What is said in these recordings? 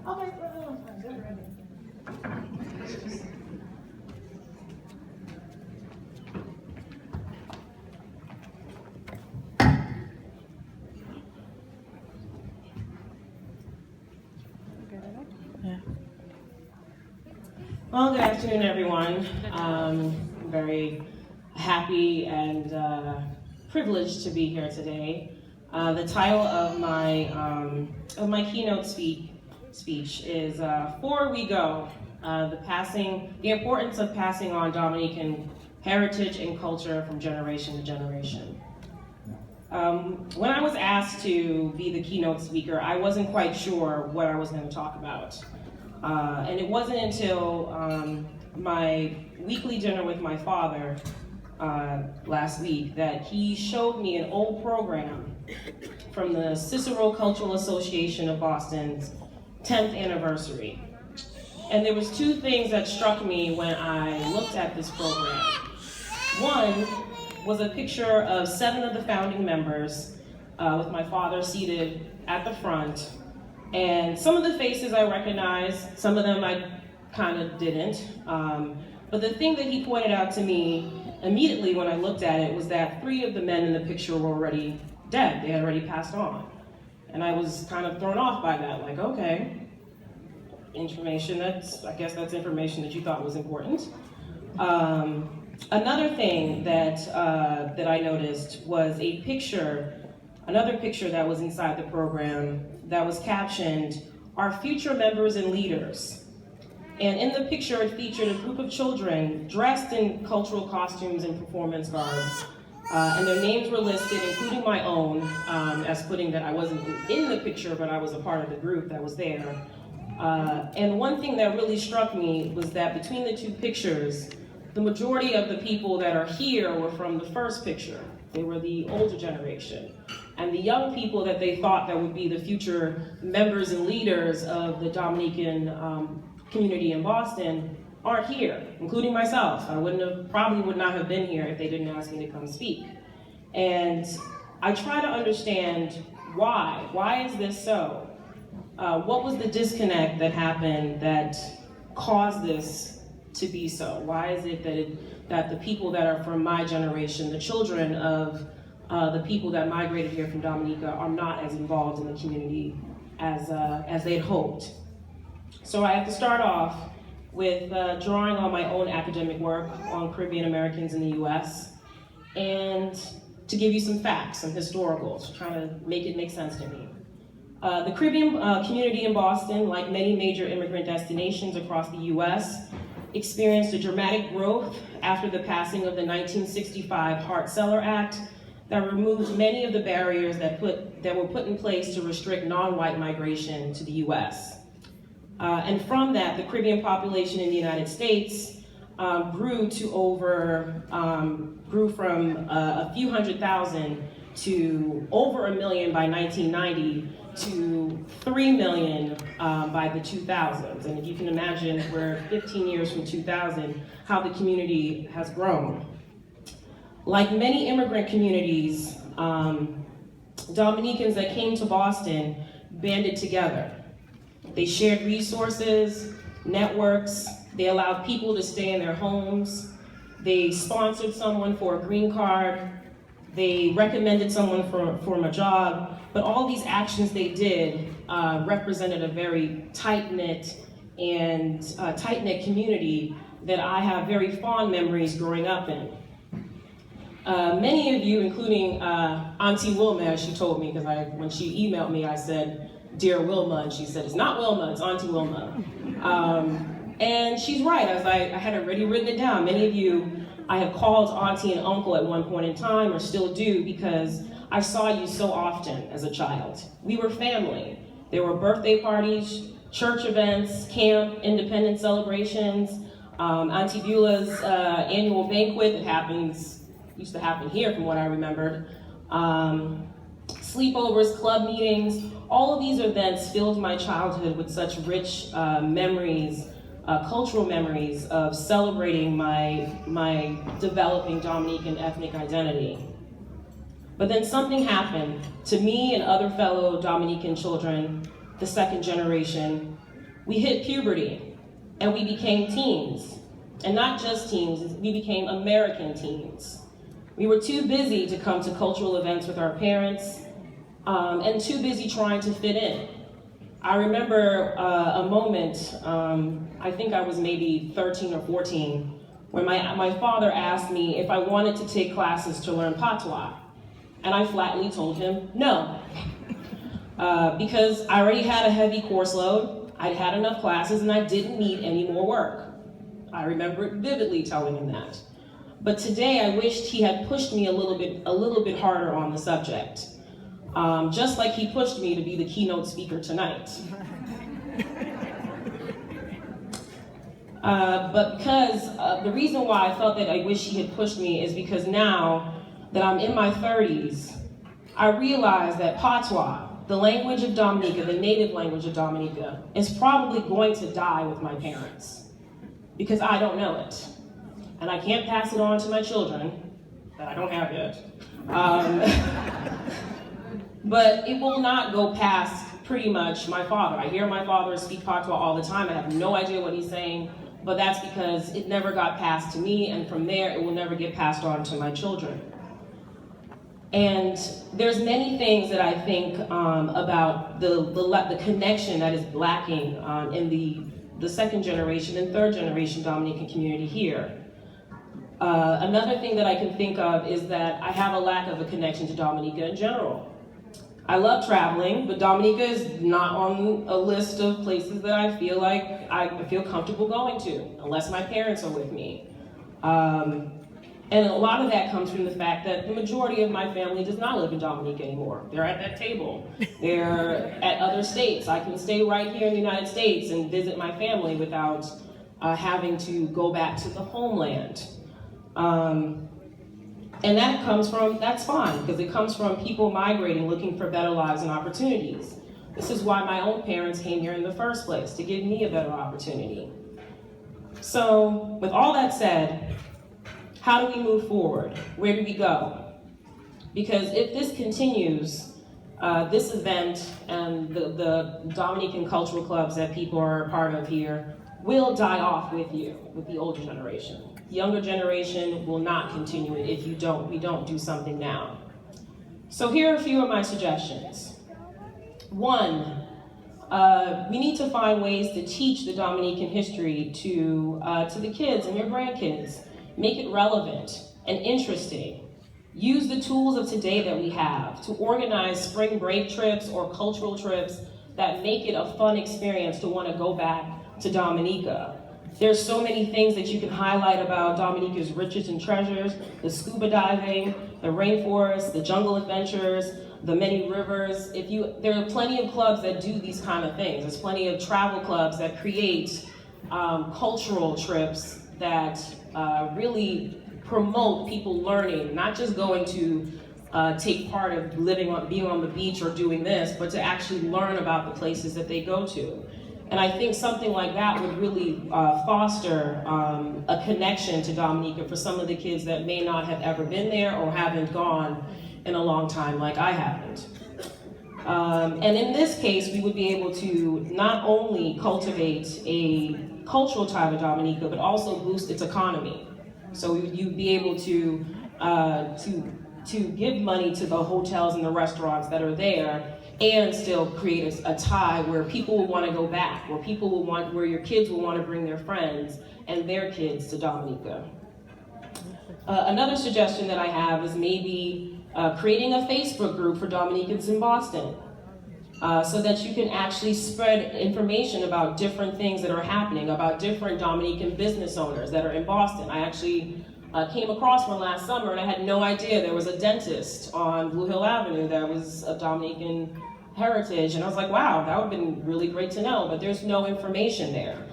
Okay, Yeah. Well, good afternoon, everyone. I'm very happy and privileged to be here today. The title of my keynote speech is "For We Go: the importance of passing on Dominican heritage and culture from generation to generation." When I was asked to be the keynote speaker, I wasn't quite sure what I was going to talk about. And it wasn't until my weekly dinner with my father last week that he showed me an old program from the Cicero Cultural Association of Boston's 10th anniversary. And there was two things that struck me when I looked at this program. One was a picture of 7 of the founding members with my father seated at the front. And some of the faces I recognized, some of them I kind of didn't. But the thing that he pointed out to me immediately when I looked at it was that 3 of the men in the picture were already dead. They had already passed on. And I was kind of thrown off by that, like, okay, I guess that's information that you thought was important. Another thing that I noticed was another picture that was inside the program that was captioned, "Our future members and leaders." And in the picture, it featured a group of children dressed in cultural costumes and performance garbs. And their names were listed, including my own, as putting that I wasn't in the picture, but I was a part of the group that was there. And one thing that really struck me was that between the 2 pictures, the majority of the people that are here were from the first picture. They were the older generation. And the young people that they thought that would be the future members and leaders of the Dominican community in Boston aren't here, including myself. I probably would not have been here if they didn't ask me to come speak. And I try to understand why. Why is this so? What was the disconnect that happened that caused this to be so? Why is it that the people that are from my generation, the children of the people that migrated here from Dominica, are not as involved in the community as they'd hoped? So I have to start off with drawing on my own academic work on Caribbean Americans in the US, and to give you some facts, some historicals, trying to make it make sense to me. The Caribbean community in Boston, like many major immigrant destinations across the US, experienced a dramatic growth after the passing of the 1965 Hart-Celler Act that removed many of the barriers that were put in place to restrict non-white migration to the US. And from that, the Caribbean population in the United States grew from a few 100,000 to over 1 million by 1990 to 3 million by the 2000s. And if you can imagine, we're 15 years from 2000, how the community has grown. Like many immigrant communities, Dominicans that came to Boston banded together. They shared resources, networks, they allowed people to stay in their homes, they sponsored someone for a green card, they recommended someone for a job, but all these actions they did represented a very tight-knit community that I have very fond memories growing up in. Many of you, including Auntie Wilma, as she told me, because when she emailed me, I said, "Dear Wilma," and she said, "It's not Wilma, it's Auntie Wilma." And she's right, as I had already written it down. Many of you, I have called auntie and uncle at one point in time, or still do, because I saw you so often as a child. We were family. There were birthday parties, church events, camp, independence celebrations, Auntie Beulah's annual banquet that used to happen here from what I remembered, sleepovers, club meetings. All of these events filled my childhood with such rich memories, cultural memories of celebrating my developing Dominican ethnic identity. But then something happened to me and other fellow Dominican children, the second generation, We hit puberty, and we became teens. And not just teens, we became American teens. We were too busy to come to cultural events with our parents, and too busy trying to fit in. I remember a moment, I think I was maybe 13 or 14, when my father asked me if I wanted to take classes to learn patois. And I flatly told him no. Because I already had a heavy course load, I'd had enough classes, and I didn't need any more work. I remember vividly telling him that. But today I wished he had pushed me a little bit harder on the subject. Just like he pushed me to be the keynote speaker tonight. But because the reason why I felt that I wish he had pushed me is because now that I'm in my 30s, I realize that patois, the language of Dominica, the native language of Dominica, is probably going to die with my parents because I don't know it. And I can't pass it on to my children, that I don't have yet. But it will not go past pretty much my father. I hear my father speak patois all the time. I have no idea what he's saying, but that's because it never got passed to me, and from there it will never get passed on to my children. And there's many things that I think about the connection that is lacking in the second generation and third generation Dominican community here. Another thing that I can think of is that I have a lack of a connection to Dominica in general. I love traveling, but Dominica is not on a list of places that I feel like I feel comfortable going to, unless my parents are with me. And a lot of that comes from the fact that the majority of my family does not live in Dominica anymore. They're at that table. They're at other states. I can stay right here in the United States and visit my family without having to go back to the homeland. And that's fine, because it comes from people migrating, looking for better lives and opportunities. This is why my own parents came here in the first place, to give me a better opportunity. So, with all that said, how do we move forward? Where do we go? Because if this continues, this event and the Dominican cultural clubs that people are a part of here will die off with you, with the older generation. The younger generation will not continue it if we don't do something now. So here are a few of my suggestions. One, we need to find ways to teach the Dominican history to the kids and your grandkids. Make it relevant and interesting. Use the tools of today that we have to organize spring break trips or cultural trips that make it a fun experience to want to go back to Dominica. There's so many things that you can highlight about Dominica's riches and treasures: the scuba diving, the rainforest, the jungle adventures, the many rivers. There are plenty of clubs that do these kind of things. There's plenty of travel clubs that create cultural trips that really promote people learning, not just going to take part of being on the beach or doing this, but to actually learn about the places that they go to. And I think something like that would really foster a connection to Dominica for some of the kids that may not have ever been there or haven't gone in a long time like I haven't. And in this case, we would be able to not only cultivate a cultural tie to Dominica, but also boost its economy. So you'd be able to give money to the hotels and the restaurants that are there, and still create a tie where people will want to go back, where your kids will want to bring their friends and their kids to Dominica. Another suggestion that I have is maybe creating a Facebook group for Dominicans in Boston, so that you can actually spread information about different things that are happening, about different Dominican business owners that are in Boston. I actually came across one last summer, and I had no idea there was a dentist on Blue Hill Avenue that was of Dominican heritage, and I was like, wow, that would have been really great to know, but there's no information there.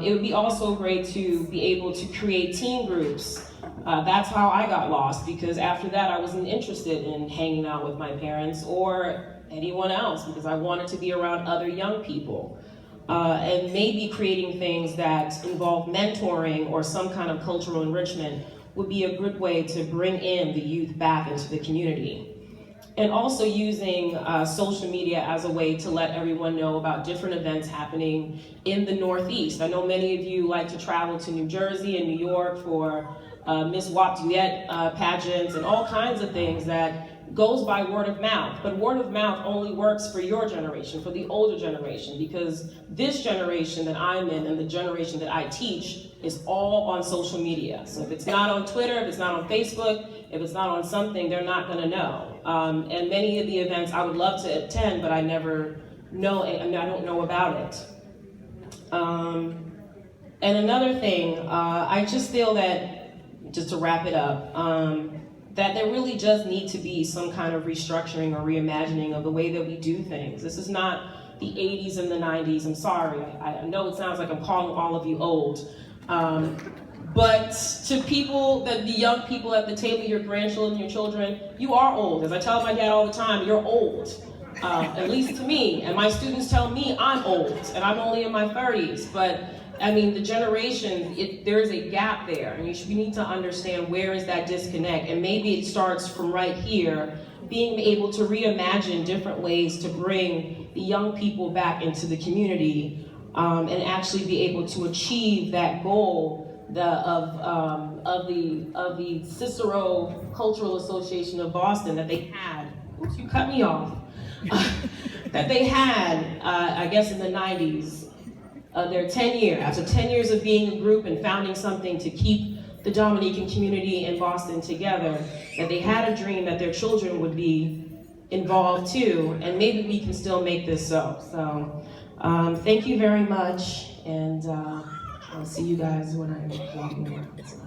It would be also great to be able to create team groups. That's how I got lost, because after that I wasn't interested in hanging out with my parents or anyone else, because I wanted to be around other young people. And maybe creating things that involve mentoring or some kind of cultural enrichment would be a good way to bring in the youth back into the community. and also using social media as a way to let everyone know about different events happening in the Northeast. I know many of you like to travel to New Jersey and New York for Miss Wap Duet pageants and all kinds of things that goes by word of mouth. But word of mouth only works for your generation, for the older generation, because this generation that I'm in and the generation that I teach is all on social media. So if it's not on Twitter, if it's not on Facebook, if it's not on something, they're not gonna know. And many of the events I would love to attend, but I never know, I don't know about it. And another thing, I just feel that, just to wrap it up, that there really does need to be some kind of restructuring or reimagining of the way that we do things. This is not the 80s and the 90s. I'm sorry, I know it sounds like I'm calling all of you old. But to people, the young people at the table, your grandchildren, your children, you are old. As I tell my dad all the time, you're old. At least to me. And my students tell me I'm old, and I'm only in my 30s. But I mean, the generation, there is a gap there, and we need to understand where is that disconnect. And maybe it starts from right here, being able to reimagine different ways to bring the young people back into the community, and actually be able to achieve that goal of the Cicero Cultural Association of Boston that they had. Oops, you cut me off. That they had, I guess in the 90s. Their 10 years, after 10 years of being a group and founding something to keep the Dominican community in Boston together, that they had a dream that their children would be involved too, and maybe we can still make this so. So, thank you very much, and I'll see you guys when I'm walking around. So.